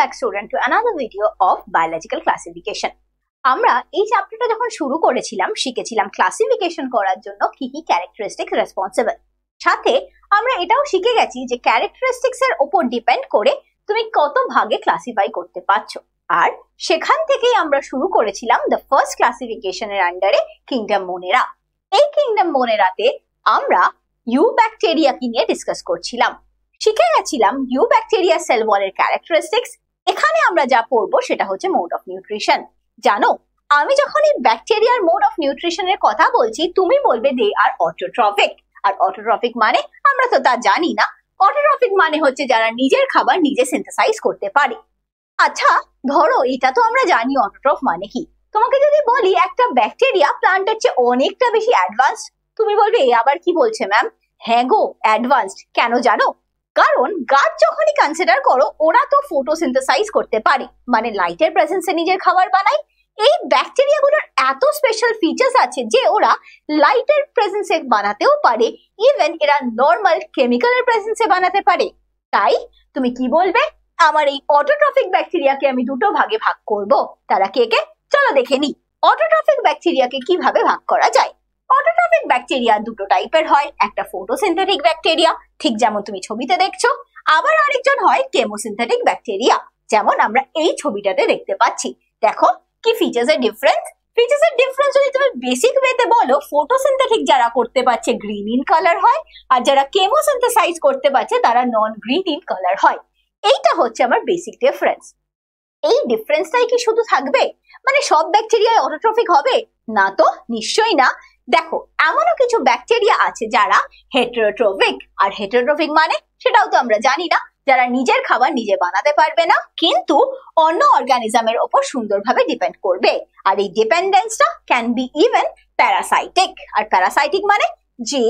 back student to another video of biological classification. আমরা এই চ্যাপ্টারটা যখন শুরু করেছিলাম শিখেছিলাম ক্লাসিফিকেশন করার জন্য কি কি ক্যারেক্টারিস্টিক্স রেসপন্সিবল। সাথে আমরা এটাও শিখে গেছি যে ক্যারেক্টারিস্টিক্স এর উপর ডিপেন্ড করে তুমি কত ভাগে ক্লাসিফাই করতে পারছো। আর সেখান থেকেই আমরা শুরু করেছিলাম দ্য ফার্স্ট ক্লাসিফিকেশনের আন্ডারে কিংডম মোনেরা। এই কিংডম মোনেরাতে আমরা ইউ ব্যাকটেরিয়াকে নিয়ে ডিসকাস করছিলাম। শিখে গেছিলাম ইউ ব্যাকটেরিয়া সেল ওয়ালের ক্যারেক্টারিস্টিক্স। এখানে আমরা যা পড়বো সেটা হচ্ছে মোড অফ নিউট্রিশন। জানো, আমি যখন এই ব্যাকটেরিয়ার মোড অফ নিউট্রিশনের কথা বলছি তুমি বলবে দে আর অটোট্রফিক। আর অটোট্রফিক মানে আমরা তো তা জানি না। অটোট্রফিক মানে হচ্ছে যারা নিজের খাবার নিজে সিনথেসাইজ করতে পারে। আচ্ছা ধরো এটা তো আমরা জানি অটোট্রফ মানে কি। তোমাকে যদি বলি একটা ব্যাকটেরিয়া প্লান্টের চেয়ে অনেকটা বেশি অ্যাডভান্সড, তুমি বলবে এ আবার কি বলছে ম্যাম। হ্যাঁ গো, অ্যাডভান্সড কেন জানো? কারণ গাছ যখনই কনসিডার করো ওরা তো ফটোসিনথেসাইজ করতে পারে, মানে লাইটের প্রেজেন্সে নিজের খাবার বানায়। এই ব্যাকটেরিয়াগুলোর এত স্পেশাল ফিচার্স আছে যে ওরা লাইটের প্রেজেন্সে বানাতেও পারে, ইভেন এরা নর্মাল কেমিক্যালের প্রেজেন্সে বানাতে পারে। তাই তুমি কি বলবে, আমার এই অটোট্রফিক ব্যাকটেরিয়াকে আমি দুটো ভাগে ভাগ করব। তারা কে কে চলো দেখে নি। অটোট্রফিক ব্যাকটেরিয়াকে কিভাবে ভাগ করা যায়। অটোট্রফিক ব্যাকটেরিয়া দুটো টাইপের হয়, একটা ফটোসিনথেটিক ব্যাকটেরিয়া ঠিক যেমন তুমি ছবিতে দেখছো, আবার আরেকজন হয় কেমোসিনথেটিক ব্যাকটেরিয়া যেমন আমরা এই ছবিটাতে দেখতে পাচ্ছি। দেখো কি ফিচার্স এর ডিফারেন্স। ফিচার্স এর ডিফারেন্স যদি তুমি বেসিক ওয়েতে বলো, ফটোসিনথেটিক যারা করতে পারছে গ্রিন ইন কালার হয়, আর যারা কেমোসিনথেসাইজ করতে পারছে তারা নন গ্রিন ইন কালার হয়। এইটা হচ্ছে আমার বেসিক ডিফারেন্স। এই ডিফারেন্সটাই কি শুধু থাকবে, মানে সব ব্যাকটেরিয়ায় অটোট্রফিক হবে? না তো, নিশ্চয়ই না। দেখো এমনও কিছু ব্যাকটেরিয়া আছে যারা হেটারোট্রফিক। আর হেটারোট্রফিক মানে সেটাও তো আমরা জানি না, যারা নিজের খাবার নিজে বানাতে পারবে না কিন্তু অন্য অর্গানিজমের ওপর সুন্দরভাবে ডিপেন্ড করবে। আর এই ডিপেন্ডেন্সটা ক্যান বি ইভেন প্যারাসাইটিক। আর প্যারাসাইটিক মানে যে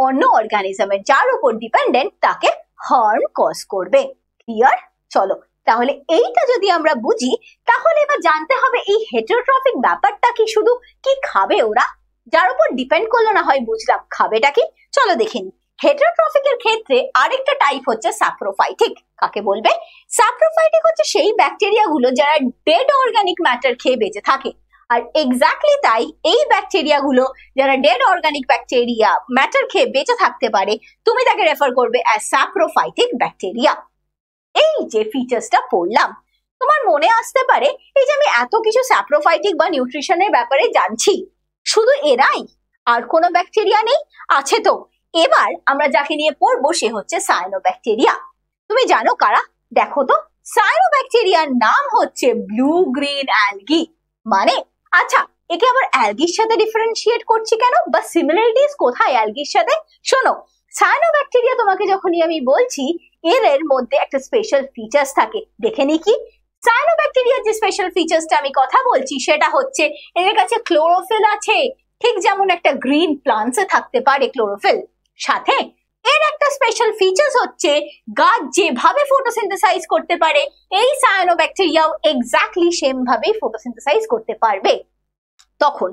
অন্য অর্গানিজমের যার উপর ডিপেন্ডেন্ট তাকে হার্ম কজ করবে। ক্লিয়ার? চলো তাহলে এইটা যদি আমরা বুঝি তাহলে এবার জানতে হবে এই হেটারোট্রফিক ব্যাপারটা কি শুধু কি খাবে ওরা, যার উপর ডিপেন্ড করলো না হয় বুঝলাম, খাবেটা কি চলো দেখে নি। হেটারোট্রফিকের ক্ষেত্রে আরেকটা টাইপ হচ্ছে স্যাপ্রোফাইটিক। কাকে বলবে? স্যাপ্রোফাইটিক হচ্ছে সেই ব্যাকটেরিয়াগুলো যারা ডেড অর্গানিক ম্যাটার খেয়ে বেঁচে থাকে। আর এক্স্যাক্টলি তাই এই ব্যাকটেরিয়াগুলো যারা ডেড অর্গানিক ব্যাকটেরিয়া ম্যাটার খেয়ে বেঁচে থাকতে পারে তুমি তাকে রেফার করবে অ্যাজ স্যাপ্রোফাইটিক ব্যাকটেরিয়া। এই যে ফিচার্সটা পড়লাম তোমার মনে আসতে পারে এই যে আমি এত কিছু স্যাপ্রোফাইটিক বা নিউট্রিশনের ব্যাপারে জানছি, শুধু এরাই? আর কোনো ব্যাকটেরিয়া নেই? আছে তো। এবার আমরা যাকে নিয়ে পড়বো সে হচ্ছে সায়ানোব্যাকটেরিয়া। তুমি জানো কারা? দেখো তো, সায়ানোব্যাকটেরিয়ার নাম হচ্ছে ব্লু গ্রিন অ্যালগি। মানে আচ্ছা একে আবার অ্যালগির সাথে ডিফারেন্সিয়েট করছি কেন, বা সিমিলারিটিস কোথায় অ্যালগির সাথে? শোনো, সায়ানোব্যাকটেরিয়া তোমাকে যখনই আমি বলছি এর মধ্যে একটা স্পেশাল ফিচার্স থাকে, দেখে নি কি? সায়ানোব্যাকটেরিয়ার যে স্পেশাল ফিচার্সটা আমি কথা বলছি সেটা হচ্ছে এর কাছে ক্লোরোফিল আছে, ঠিক যেমন একটা গ্রিন প্লান্টসে থাকতে পারে ক্লোরোফিল। সাথে এর একটা স্পেশাল ফিচার্স হচ্ছে গাছ যেভাবে ফটোসিনথেসাইজ করতে পারে এই সায়ানোব্যাকটেরিয়াও এক্স্যাক্টলি সেম ভাবেই ফটোসিনথেসাইজ করতে পারবে। তখন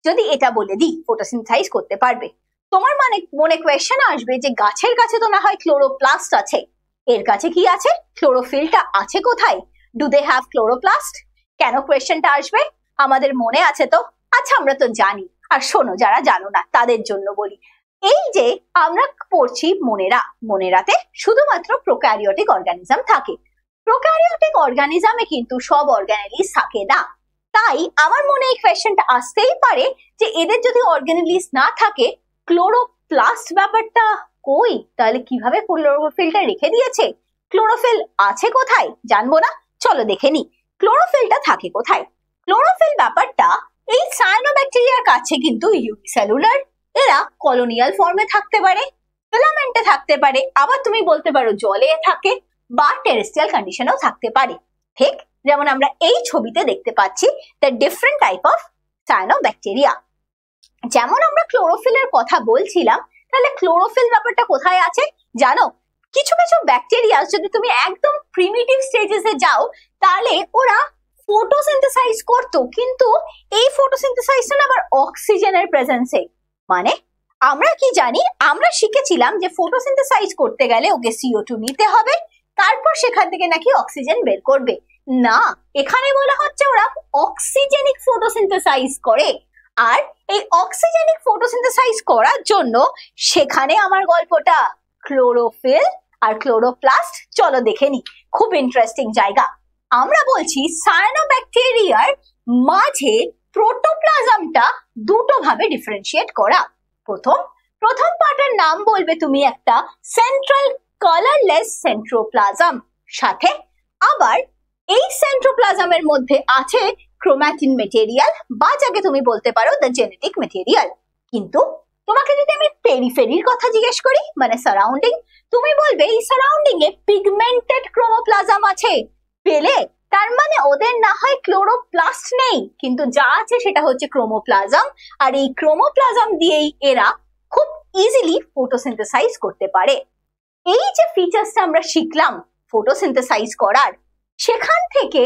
যদি এটা বলে দিই ফটোসিনথেসাইজ করতে পারবে, তোমার মনে কোয়েশ্চেন আসবে যে গাছের কাছে তো না হয় ক্লোরোপ্লাস্ট আছে, এর কাছে কি আছে? ক্লোরোফিলটা আছে কোথায়? Do they have chloroplast? কেন কোয়েশ্চেনটা আসবে আমাদের মনে আছে তো? আচ্ছা আমরা তো জানি। আর শোনো যারা জানো না তাদের জন্য বলি, এই যে আমরা পড়ছি মোনেরা, মোনেরাতে শুধুমাত্র প্রোক্যারিওটিক অর্গানিজম থাকে। প্রোক্যারিওটিক অর্গানিজমে কিন্তু সব অর্গানেলিস থাকে না। তাই আমার মনে এই কোয়েশ্চেনটা আসতেই পারে যে এদের যদি অর্গানেলিস না থাকে ক্লোরোপ্লাস্ট ব্যাপারটা কই? তাহলে কিভাবে ক্লোরোফিলটা রেখে দিয়েছে? ক্লোরোফিল আছে কোথায় জানবো না? চলো দেখে নি ক্লোরোফিলটা থাকে কোথায়। ক্লোরোফিল ব্যাপারটা এই সায়ানোব্যাকটেরিয়ার কাছে কিন্তু ইউনিসেলুলার। এরা কলোনিয়াল ফর্মে থাকতে পারে, ফিলামেন্টে থাকতে পারে, আবার তুমি বলতে পারো জলে থাকে বা টেরেস্ট্রিয়াল কন্ডিশনেও থাকতে পারে। ঠিক যেমন আমরা এই ছবিতে দেখতে পাচ্ছি the different type of cyanobacteria. যেমন আমরা ক্লোরোফিলের কথা বলছিলাম, তাহলে ক্লোরোফিল ব্যাপারটা কোথায় আছে জানো? কিছু কিছু ব্যাকটেরিয়া যদি তুমি একদম প্রিমিটিভ স্টেজেসে যাও তাহলে ওরা ফটোসিনথেসাইজ করতো, কিন্তু এই ফটোসিনথেসাইজটা আবার অক্সিজেনের প্রেজেন্সে। মানে আমরা কি জানি, আমরা শিখেছিলাম যে ফটোসিনথেসাইজ করতে গেলে ওকে CO2 নিতে হবে, তারপর সেখান থেকে নাকি অক্সিজেন বের করবে। না, এখানে বলা হচ্ছে ওরা অক্সিজেনিক ফটোসিনথেসাইজ করে, আর এই অক্সিজেনিক ফটোসিনথেসাইজ করার জন্য সেখানে আমার গল্পটা ক্লোরোফিল আর ক্লোরোপ্লাস্ট। চলো দেখে নি, খুব ইন্টারেস্টিং জায়গা। আমরা বলছি সায়ানোব্যাকটেরিয়ার মাঝে প্রোটোপ্লাজমটা দুটো ভাবে ডিফারেন্সিয়েট করা। প্রথম পার্টের নাম বলবে তুমি একটা সেন্ট্রাল কালারলেস সেন্ট্রোপ্লাজম, সাথে আবার এই সেন্ট্রোপ্লাজমের মধ্যে আছে ক্রোমাটিন মেটেরিয়াল, বা যাকে তুমি বলতে পারো দ্য জেনেটিক মেটেরিয়াল। কিন্তু তোমাকে যদি আমি পেরিফেরির কথা জিজ্ঞেস করি, মানে সারাউন্ডিং, তুমি বলবে এই সারাউন্ডিং এ পিগমেন্টেড ক্রোমোপ্লাজম আছে। পেলে তার মানে ওদের না হয় ক্লোরোপ্লাস্ট নেই, কিন্তু যা আছে সেটা হচ্ছে ক্রোমোপ্লাজম, আর এই ক্রোমোপ্লাজম দিয়েই এরা খুব ইজিলি ফটোসিনথেসাইজ করতে পারে। এই যে ফিচার্সটা আমরা শিখলাম ফটোসিনথেসাইজ করার, সেখান থেকে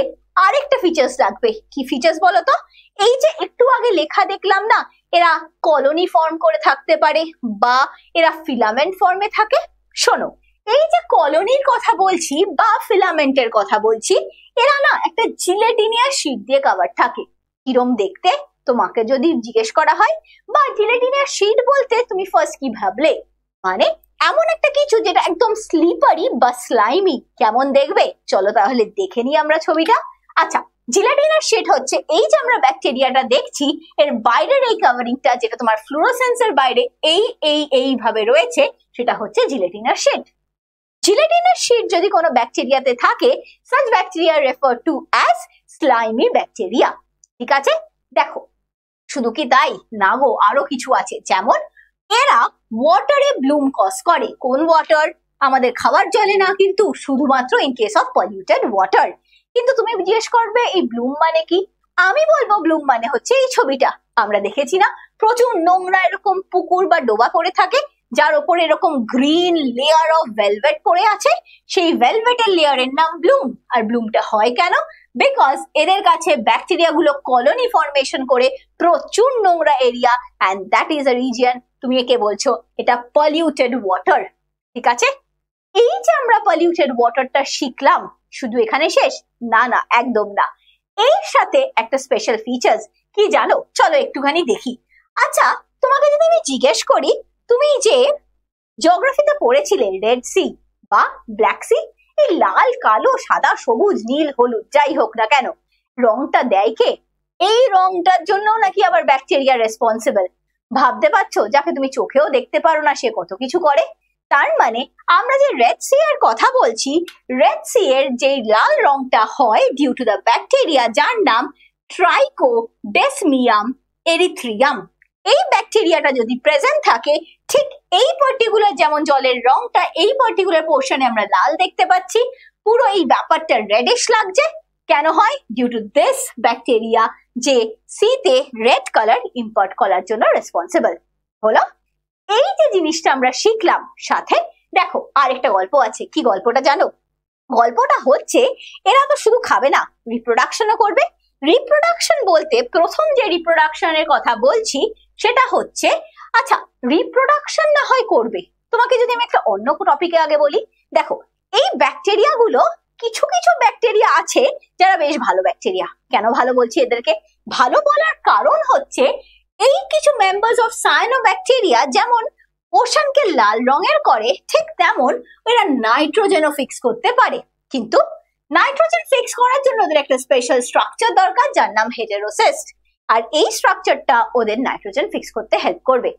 আরেকটা ফিচার্স লাগবে। কি ফিচার্স বলো তো? এই যে একটু আগে লেখা দেখলাম না, এরা কলোনি ফর্ম করে থাকতে পারে বা এরা ফিলামেন্ট ফর্মে থাকে। শোনো, এই যে কলোনির কথা বলছি বা ফিলামেন্টের কথা বলছি, এরা না একটা জিলেটিনিয়াস শীট দিয়ে কভার থাকে। কিরম দেখতে তোমাকে যদি জিজ্ঞেস করা হয়, বা জিলেটিনিয়াস শীট বলতে তুমি ফার্স্ট কি ভাবলে? মানে এমন একটা কিছু যেটা একদম স্লিপারি বা স্লাইমি। কেমন দেখবে? চলো তাহলে দেখে নিই আমরা ছবিটা। আচ্ছা, জিলেটিনাস শীট হচ্ছে এই যে আমরা ব্যাকটেরিয়াটা দেখছি, এর বাইরের এই কভারিংটা যেটা তোমার ফ্লুরোসেন্সের বাইরে এইভাবে রয়েছে, সেটা হচ্ছে জিলেটিনাস শীট। জিলেটিনাস শীট যদি কোনো ব্যাকটেরিয়াতে থাকে, such bacteria referred to as slimy bacteria। ঠিক আছে, দেখো শুধু কি তাই না গো, আরো কিছু আছে। যেমন এরা ওয়াটারে ব্লুম কজ করে। কোন ওয়াটার? আমাদের খাওয়ার জলে না, কিন্তু শুধুমাত্র in case of polluted water. কিন্তু তুমি জিজ্ঞেস করবে এই ব্লুম মানে কি? আমি বলবো ব্লুম মানে হচ্ছে এই ছবিটা আমরা দেখেছি না, প্রচুর নোংরা এরকম পুকুর বা ডোবা পড়ে থাকে, যার উপর এরকম গ্রিন লেয়ার অফ ভেলভেট পড়ে আছে। সেই ভেলভেটের লেয়ারের নাম ব্লুম। আর ব্লুমটা হয় কেন? বিকজ এদের কাছে ব্যাকটেরিয়া গুলো কলোনি ফর্মেশন করে প্রচুর নোংরা area, and that is a region. তুমি একে বলছো এটা পলিউটেড ওয়াটার। ঠিক আছে, এই যে আমরা পলিউটেড ওয়াটারটা শিখলাম, শুধু এখানে শেষ? না না, একদম না। এর সাথে একটা স্পেশাল ফিচার্স কি জানো? চলো একটুখানি দেখি। আচ্ছা, তোমাকে যদি আমি জিজ্ঞেস করি, তুমি যে জিওগ্রাফিতে পড়েছিলে রেড সি বা ব্ল্যাক সি, এই লাল কালো সাদা সবুজ নীল হলুদ যাই হোক না কেন, রংটা দেয় কে? এই রংটার জন্য নাকি আবার ব্যাকটেরিয়া রেসপন্সিবল। ভাবতে পারছো, যাকে তুমি চোখেও দেখতে পারো না সে কত কিছু করে। তার মানে আমরা যে রেড সি এর কথা বলছি, রেড সি এর যে লাল রংটা হয় ডিউ টু দ্য ব্যাকটেরিয়া যার নাম ট্রাইকোডেসমিয়াম এরিথ্রিয়াম। এই ব্যাকটেরিয়াটা যদি প্রেজেন্ট থাকে, ঠিক এই পার্টিকুলার যেমন জলের রংটা এই পার্টিকুলার পোর্শনে আমরা লাল দেখতে পাচ্ছি, পুরো এই ব্যাপারটা রেডিশ লাগছে। কেন হয়? ডিউ টু দিস ব্যাকটেরিয়া, যে সিতে রেড কালার ইম্পার্ট করার জন্য রেসপন্সিবল। হলো এই যে জিনিসটা আমরা শিখলাম। সাথে দেখো আরেকটা গল্প আছে। কি গল্পটা জানো? গল্পটা হচ্ছে এরা তো শুধু খাবে না, রিপ্রোডাকশনও করবে। রিপ্রোডাকশন বলতে প্রথম যে রিপ্রোডাকশনের কথা বলছি সেটা হচ্ছে, আচ্ছা রিপ্রোডাকশন না হয় করবে, তোমাকে যদি আমি একটা অন্য টপিকে আগে বলি, দেখো এই ব্যাকটেরিয়া গুলো, কিছু কিছু ব্যাকটেরিয়া আছে যারা বেশ ভালো ব্যাকটেরিয়া। কেন ভালো বলছি এদেরকে? ভালো বলার কারণ হচ্ছে এই কিছু মেম্বার্স অফ সায়ানোব্যাকটেরিয়া যেমন ওশানকে লাল রঙের করে, ঠিক তেমন এরা নাইট্রোজেনও ফিক্স করতে পারে। কিন্তু নাইট্রোজেন ফিক্স করার জন্য ওদের একটা স্পেশাল স্ট্রাকচার দরকার যার নাম হেটেরোসিস্ট, আর এই স্ট্রাকচারটা ওদের নাইট্রোজেন ফিক্স করতে হেল্প করবে।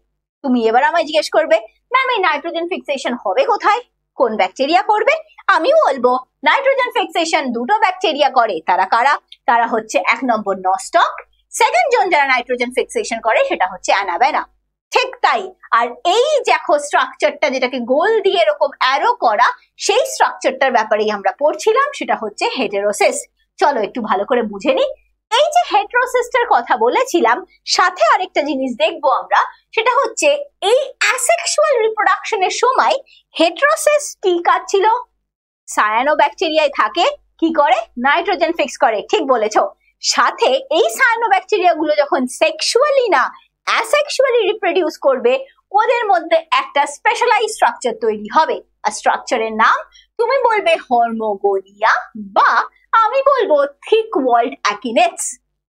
তুমি এবার আমায় জিজ্ঞেস করবে, ম্যাম এই নাইট্রোজেন ফিক্সেশন হবে কোথায়, কোন ব্যাকটেরিয়া করবে? আমি বলবো নাইট্রোজেন ফিক্সেশন দুটো ব্যাকটেরিয়া করে। তারা কারা? তারা হচ্ছে 1 নম্বর নস্টক, সেকেন্ড জন যারা নাইট্রোজেন ফিক্সেশন করে সেটা হচ্ছে অ্যানাবেনা। ঠিক তাই। আর এই দেখো স্ট্রাকচারটা যেটাকে গোল দিয়ে এরকম অ্যারো করা, সেই স্ট্রাকচারটার ব্যাপারেই আমরা পড়ছিলাম, সেটা হচ্ছে হেটেরোসিস। চলো একটু ভালো করে বুঝে নিই। এই যে হেটেরোসিস্টের কথা বলেছিলাম, সাথে আরেকটা জিনিস দেখবো আমরা, সেটা হচ্ছে এই অ্যাসেক্সুয়াল রিপ্রোডাকশনের সময় হেটেরোসিস কি কাজ ছিল? সায়ানোব্যাকটেরিয়ায় থাকে, কি করে? নাইট্রোজেন ফিক্স করে। ঠিক বলেছো। সাথে এই সায়ানোব্যাকটেরিয়া গুলো যখন সেক্সুয়ালি না অ্যাসেক্সুয়ালি রিপ্রোডিউস করবে, ওদের মধ্যে একটা স্পেশালাইজ স্ট্রাকচার তৈরি হবে। আর স্ট্রাকচারের নাম তুমি বলবে হর্মোগোনিয়া বা আমি বলবো থিক ওয়ালড অ্যাকিনেটস।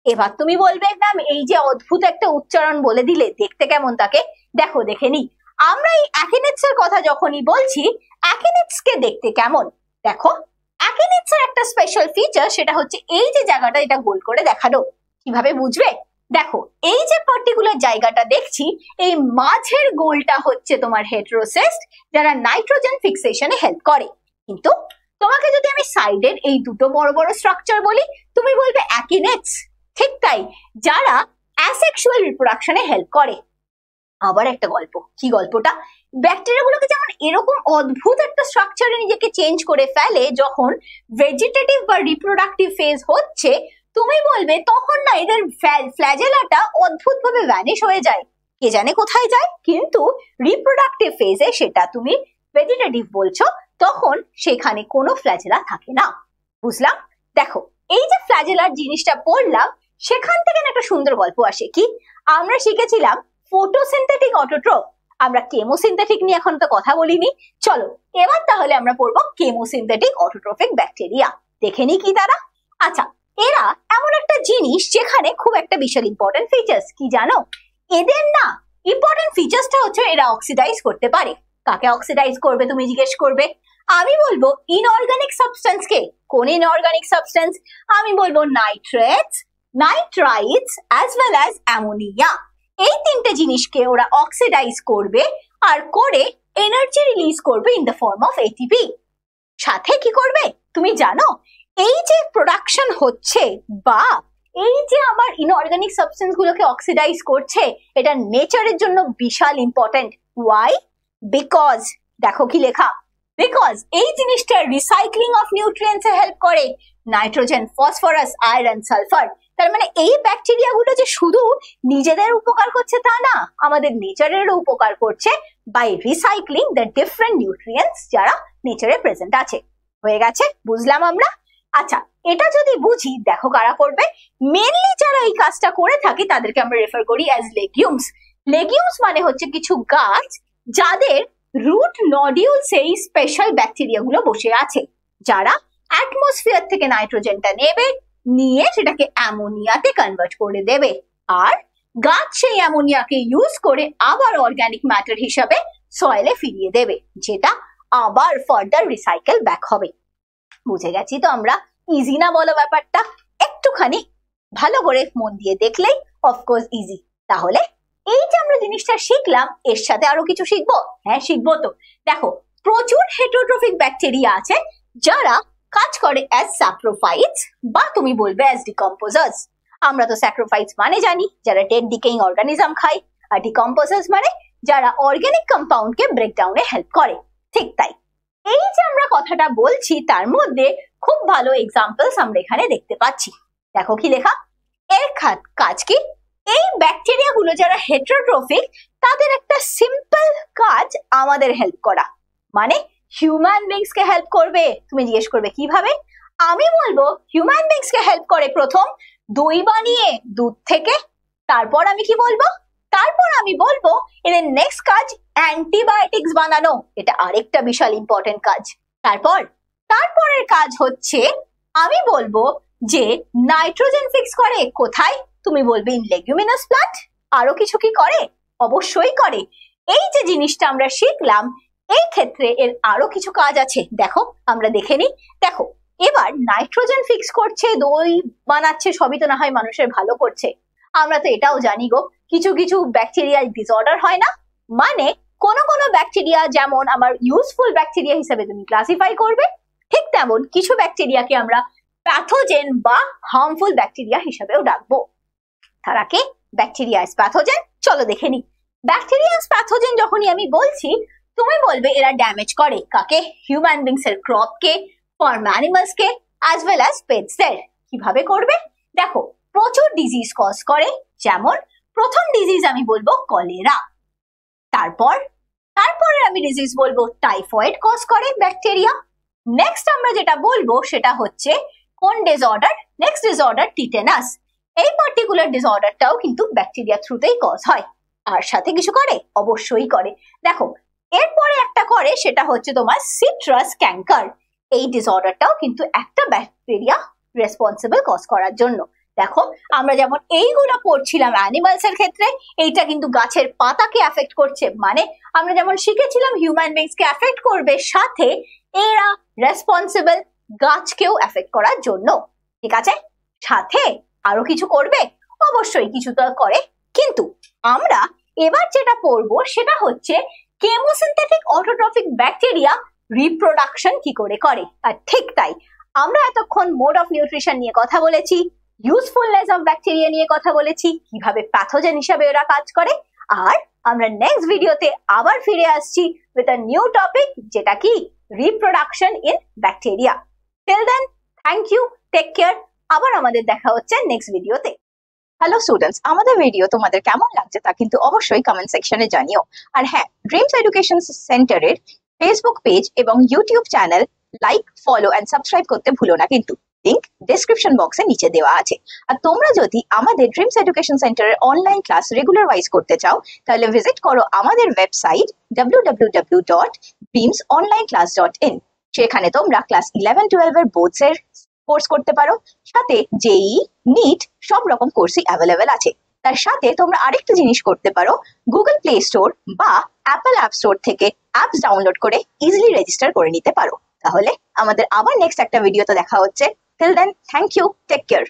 এবার তুমি বলবে ম্যাম এই যে অদ্ভুত একটা উচ্চারণ বলে দিলে দেখতে কেমন তাকে, দেখো দেখে নি। আমরা এই অ্যাকিনেটস এর কথা যখনই বলছি, অ্যাকিনেটস কে দেখতে কেমন, দেখো অ্যাকিনেটস এর একটা স্পেশাল ফিচার, সেটা হচ্ছে এই যে জায়গাটা এটা গোল করে দেখানো। কিভাবে বুঝবে, দেখো এই যে পার্টিকুলার জায়গাটা দেখছি, এই মাঝের গোলটা হচ্ছে তোমার হেটেরোসিস্ট, যারা নাইট্রোজেন ফিক্সেশনে হেল্প করে। কিন্তু তোমাকে যদি আমি সাইডের এই দুটো বড় বড় স্ট্রাকচার বলি, তুমি বলবে অ্যাকিনেটস। ঠিক তাই, যারা অ্যাসেক্সুয়াল রিপ্রোডাকশনে হেল্প করে। আবার একটা গল্প, কি গল্পটা, ব্যাকটেরিয়াগুলোকে যেমন এরকম অদ্ভুত একটা স্ট্রাকচারে নিজেকে চেঞ্জ করে ফেলে যখন ভেজিটেটিভ বা রিপ্রোডাক্টিভ ফেজ হচ্ছে, তুমি বলবে তখন না এদের ফ্ল্যাজেলাটা অদ্ভুত ভাবে ভ্যানিশ হয়ে যায়, কে জানে কোথায় যায়। কিন্তু রিপ্রোডাক্টিভ ফেজে সেটা তুমি ভেজিটেটিভ বলছো, তখন সেখানে কোনো ফ্ল্যাজেলা থাকে না। বুঝলাম, দেখো এই যে ফ্ল্যাজেলার জিনিসটা পড়লাম, সেখান থেকে একটা সুন্দর গল্প আসে। কি, আমরা শিখেছিলাম ফটোসিনথেটিক অটোট্রোফ, আমরা কেমোসিনথেটিক নিয়ে এখন তো কথা বলিনি। চলো এবার তাহলে আমরা পড়বো কেমোসিনথেটিক অটোট্রফিক ব্যাকটেরিয়া। দেখে নি কি তারা। আচ্ছা, এরা এমন একটা জিনিস যেখানে খুব একটা বিশাল ইম্পর্টেন্ট ফিচার্স, কি জানো, এদের না ইম্পর্টেন্ট ফিচার্সটা হচ্ছে এরা অক্সিডাইজ করতে পারে। কাকে অক্সিডাইজ করবে তুমি জিজ্ঞেস করবে, আমি বলবো ইনঅর্গানিক সাবস্টেন্স কে। কোন ইনঅর্গানিক সাবস্টেন্স, আমি বলবো nitrates, nitrites as well as ammonia. এই তিনটে জিনিসকে ওরা অক্সিডাইজ করবে আর করে এনার্জি রিলিজ করবে in the form of ATP. সাথে কি করবে তুমি জানো, এই যে প্রোডাকশন হচ্ছে বা এই যে আমার ইনঅর্গানিক সাবস্টেন্স গুলোকে অক্সিডাইজ করছে, এটা নেচারের জন্য বিশাল ইম্পর্টেন্ট। ওয়াই? বিকজ, দেখো কি লেখা, বিকজ এই জিনিসটা recycling of nutrients A help করে, নাইট্রোজেন, ফসফরাস, আয়রন, সালফার। তার মানে এই ব্যাকটেরিয়া গুলো যে শুধু নিজেদের উপকার করছে তা না, আমাদের নেচারেরও উপকার করছে by recycling the different nutrients যারা নেচারে প্রেজেন্ট আছে। হয়ে গেছে, বুঝলাম আমরা। আচ্ছা, এটা যদি বুঝি, দেখো কারা করবে, মেনলি যারা এই কাজটা করে থাকে তাদেরকে আমরা রেফার করি অ্যাজ লেগিউমস। লেগিউমস মানে হচ্ছে কিছু গাছ যাদের রুট নডিউলস এই স্পেশাল ব্যাকটেরিয়া গুলো বসে আছে, যারা অ্যাটমসফিয়ার থেকে নাইট্রোজেনটা নেবে, নিয়ে সেটাকে অ্যামোনিয়াতে কনভার্ট করে দেবে, আর গাছ সেই অ্যামোনিয়াকে ইউজ করে আবার অর্গানিক ম্যাটার হিসাবে সয়েলে ফিরিয়ে দেবে, যেটা আবার ফার্দার রিসাইকেল ব্যাক হবে। বুঝে গেছি তো আমরা, ইজি না বলো ব্যাপারটা, একটুখানি ভালো করে মন দিয়ে দেখলেই অফকোর্স ইজি। তাহলে এই যে আমরা জিনিসটা শিখলাম, এর সাথে আরো কিছু শিখবো। হ্যাঁ শিখবো তো। দেখো প্রচুর হেটেরোট্রফিক ব্যাকটেরিয়া আছে যারা কাজ করে অ্যাজ স্যাপ্রোফাইটস বা তুমি বলবে অ্যাজ ডিকম্পোজার্স। আমরা তো স্যাপ্রোফাইটস মানে জানি যারা ডেড ডিকেইং অর্গানিজম খায়, আর ডিকম্পোজার্স মানে যারা অর্গানিক কম্পাউন্ডকে ব্রেকডাউনে হেল্প করে। ঠিক তাই, এই যে আমরা কথাটা বলছি তার মধ্যে খুব ভালো এক্সাম্পলস আমরা এখানে দেখতে পাচ্ছি। দেখো কি লেখা, এর কাজ কি, এই ব্যাকটেরিয়া গুলো যারা হেটেরোট্রফিক তাদের একটা সিম্পল কাজ আমাদের হেল্প করা, মানে হিউম্যান বিংস কে হেল্প করবে। তুমি জিজ্ঞেস করবে কিভাবে, আমি বলবো হিউম্যান বিংস কে হেল্প করে প্রথম দই বানিয়ে দুধ থেকে, তারপর আমি কি বলবো, তারপর আমি বলবো এদের নেক্সট কাজ অ্যান্টিবায়োটিক্স বানানো, এটা আরেকটা বিশাল ইম্পর্টেন্ট কাজ। তারপরের কাজ হচ্ছে আমি বলবো যে নাইট্রোজেন ফিক্স করে কোথায়, তুমি বলবে ইন লেগুমিনাস প্লান্ট। আরো কিছু কি করে, অবশ্যই করে। এই যে জিনিসটা আমরা শিখলাম, এই ক্ষেত্রে এর আরো কিছু কাজ আছে, দেখো আমরা দেখে নিই। দেখো এবার নাইট্রোজেন ফিক্স করছে, দই বানাচ্ছে, সবই তো না হয় মানুষের ভালো করছে। আমরা তো এটাও জানি গো, কিছু কিছু ব্যাকটেরিয়াল ডিসঅর্ডার হয় না, মানে কোন কোন ব্যাকটেরিয়া যেমন আমার ইউজফুল ব্যাকটেরিয়া হিসেবে তুমি ক্লাসিফাই করবে, ঠিক তেমন কিছু ব্যাকটেরিয়াকে আমরা প্যাথোজেন বা হার্মফুল ব্যাকটেরিয়া হিসেবেও ডাকবো। তারা কে, ব্যাকটেরিয়া ইজ প্যাথোজেন। চলো দেখে নি, ব্যাকটেরিয়া ইজ প্যাথোজেন যখনই আমি বলছি, তুমি বলবে এরা ড্যামেজ করে কাকে, হিউম্যান বিংস এর ক্রপ কে, ফার্ম অ্যানিমালস কে, অ্যাজ ওয়েল অ্যাজ পেটস এর। কিভাবে করবে, দেখো প্রচুর ডিজিজ কজ করে, যেমন প্রথম ডিজিজ আমি বলবো কলেরা, তারপরে আমি ডিজিজ বলবো টাইফয়েড কজ করে ব্যাকটেরিয়া। নেক্সট আমরা যেটা বলবো সেটা হচ্ছে কোন ডিসঅর্ডার, নেক্সট ডিসঅর্ডার টিটেনাস। এই পার্টিকুলার ডিসঅর্ডারটাও কিন্তু ব্যাকটেরিয়া থ্রুতেই কজ হয়। আর সাথে কিছু করে? অবশ্যই করে। দেখো, এরপরে একটা করে, সেটা হচ্ছে তোমার সিট্রাস ক্যাঙ্কার। এই ডিসঅর্ডারটাও কিন্তু একটা ব্যাকটেরিয়া রেসপন্সিবল কজ করার জন্য। দেখো, আমরা যেমন এইগুলো পড়ছিলাম অ্যানিমালস এর ক্ষেত্রে, এইটা কিন্তু গাছের পাতাকে এফেক্ট করছে। মানে আমরা যেমন শিখেছিলাম হিউম্যান বিংস কে এফেক্ট করবে, সাথে এরা রেসপন্সিবল গাছকেও এফেক্ট করার জন্য। ঠিক আছে, সাথে আরো কিছু করবে? অবশ্যই কিছু তো করে। কিন্তু আমরা এবার যেটা পড়বো সেটা হচ্ছে কেমোসিনথেটিক অটোট্রফিক ব্যাকটেরিয়া রিপ্রোডাকশন কি করে করে। আর ঠিক তাই, আমরা এতক্ষণ মোড অফ নিউট্রিশন নিয়ে কথা বলেছি, ইউজফুলনেস অফ ব্যাকটেরিয়া নিয়ে কথা বলেছি, কিভাবে প্যাথোজেন হিসাবে এরা কাজ করে। আর আমরা নেক্সট ভিডিওতে আবার ফিরে আসছি উইথ আ নিউ টপিক, যেটা কি reproduction in bacteria. Till then, thank you, take care. আবার আমাদের দেখা হচ্ছে নেক্সট ভিডিওতে। হ্যালো স্টুডেন্টস, আমাদের ভিডিও তোমাদের কেমন লাগছে তা কিন্তু অবশ্যই কমেন্ট সেকশনে জানিও। আর হ্যাঁ, ড্রিমস এডুকেশন সেন্টারের ফেসবুক পেজ এবং YouTube channel like, follow and subscribe করতে ভুলো না, কিন্তু লিংক ডেসক্রিপশন বক্সে নিচে দেওয়া আছে। আর তোমরা যদি আমাদের ড্রিমস এডুকেশন সেন্টারের অনলাইন ক্লাস রেগুলার ওয়াইজ করতে চাও, তাহলে ভিজিট করো আমাদের ওয়েবসাইট www.dreamsonlineclass.in। সেখানে তোমরা ক্লাস 11-12 এর বোর্ডস এর কোর্স করতে পারো, সাথে জেই, নিট সব রকম কোর্সই অ্যাভেলেবেল আছে। তার সাথে তোমরা আরেকটা জিনিস করতে পারো, গুগল প্লে স্টোর বা অ্যাপল অ্যাপ স্টোর থেকে অ্যাপস ডাউনলোড করে ইজিলি রেজিস্টার করে নিতে পারো। তাহলে আমাদের আবার নেক্সট একটা ভিডিওতে দেখা হচ্ছে। Till then, thank you, take care.